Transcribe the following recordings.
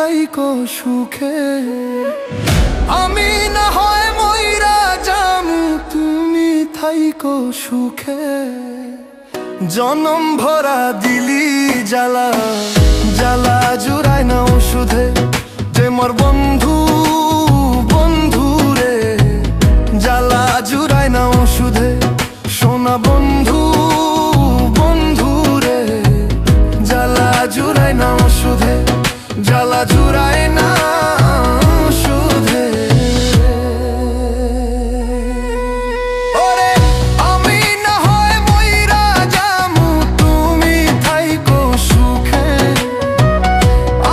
থাইকো সুখে। আমি না হয় মইরা যামু, তুমি থাইকো সুখে। জনম ভরা দিলি জ্বালা, জ্বালা জুড়ায় না ওষুধে। যে মোর বন্ধু বন্ধু রে, জ্বালা জুড়ায় না ওষুধে। সোনা বন্ধু বন্ধু রে, জ্বালা জুড়ায় না ওষুধে। জ্বালা জুড়ায় না ওষুধে। ওরে আমি না হয় মইরা যামু, তুমি থাইকো সুখে।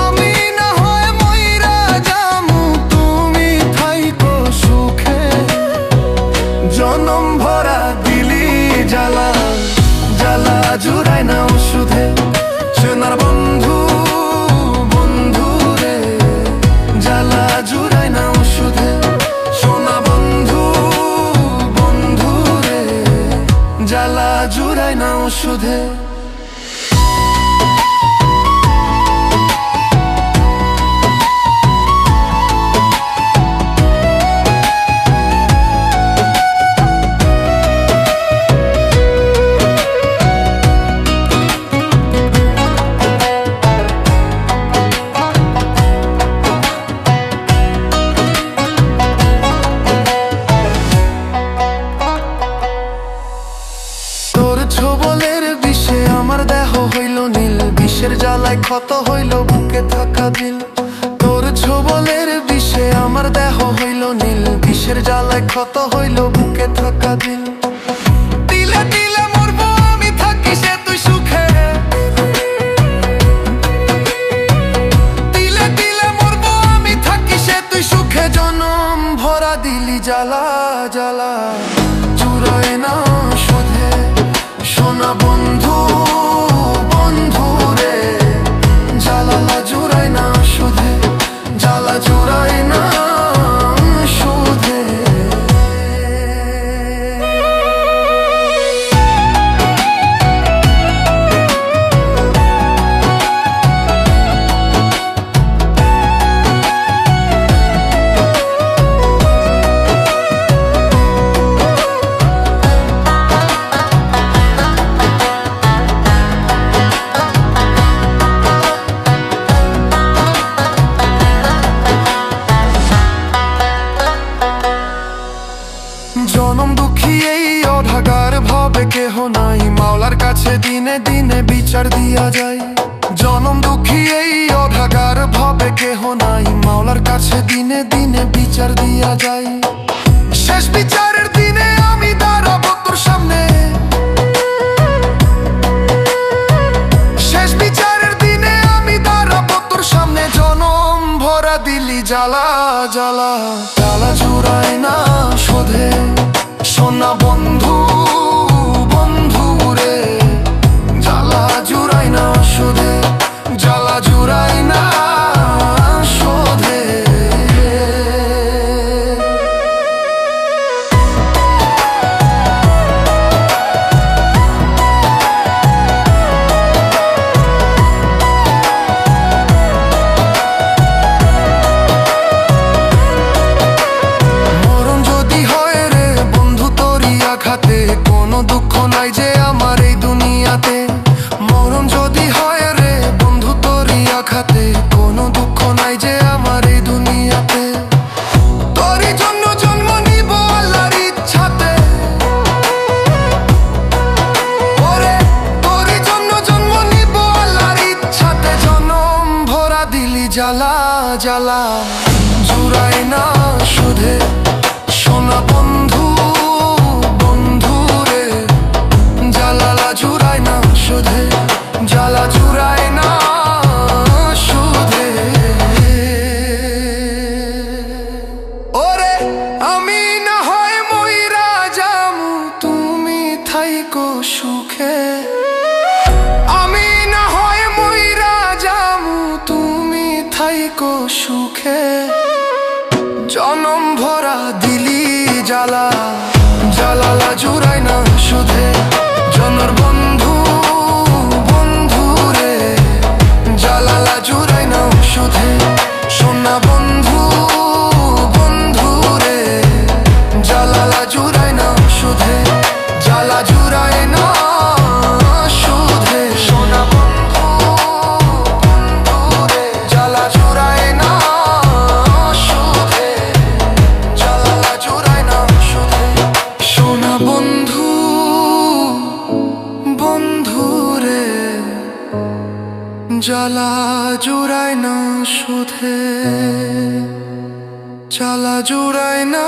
আমি না হয় মইরা যামু, তুমি থাইকো সুখে। জনম ভরা দিলি জ্বালা, জ্বালা জুড়ায় না ওষুধে। সোনার বন্ধু বন্ধু রে, জ্বালা জুড়ায় না ওষুধে। সোনা বন্ধু বন্ধু রে, জ্বালা জুড়ায় না ওষুধে। ছোবলের বিষে আমার দেহ হইল নীল, বিষের জ্বালায় ক্ষত হইল বুকে থাকা দিল। তোর ছোবলের বিষে আমার দেহ হইল নীল, বিষের জ্বালায় ক্ষত হইল বুকে থাকা দিল। দিলে দিলে মরবো আমি, থাকি সে তুই সুখে। দিলে দিলে মরবো আমি, থাকি সে তুই সুখে। জনম ভরা দিলি জ্বালা, জ্বালা জুড়ায় না শোধে। সোনা বন্ধু বন্ধু রে, জ্বালা জুড়ায় না শোধে। জ্বালা জুড়ায় না শোধে। জনম দুঃখী এই অঢাগার ভাবে কেহ নাই, মাওলার কাছে দিনে দিনে বিচার দিয়া যায়। জনম দুঃখী এই অঢাগার ভাবে কেহ নাই, মাওলার কাছে দিনে দিনে বিচার দিয়া যায়। শেষ বিচারের দিনে আমি দাঁড়াবো তোর সামনে। শেষ বিচারের দিনে আমি দাঁড়াবো তোর সামনে। জনম ভরা দিলি জ্বালা, জ্বালা জ্বালা জুড়ায় না শোধে। সোনা বন্ধু বন্ধু রে, জ্বালা জুড়ায় না শোধে। জ্বালা জুড়ায় না শোধে। কোনো দুঃখ নাই যে আমার এই দুনিয়াতে। মরণ যদি হয় রে বন্ধু তোরই আঘাতে, কোনো দুঃখ নাই যে আমার এই দুনিয়াতে। তোরই জন্য জন্ম নিব আল্লাহর ইচ্ছাতে। ওরে তোরই জন্য জন্ম নিব আল্লাহর ইচ্ছাতে। জনম ভরা দিলি জ্বালা, জ্বালা জুড়ায় না শোধে। সোনা বন্ধু জুড়ায় না শোধে। জ্বালা জুড়ায় না শোধে। ওরে আমি না হয় মইরা যামু, তুমি থাইকো সুখে। আমি না হয় মইরা যামু, তুমি থাইকো সুখে। জনম ভরা জ্বালা জুড়ায় না সুধে, জ্বালা জুড়ায় না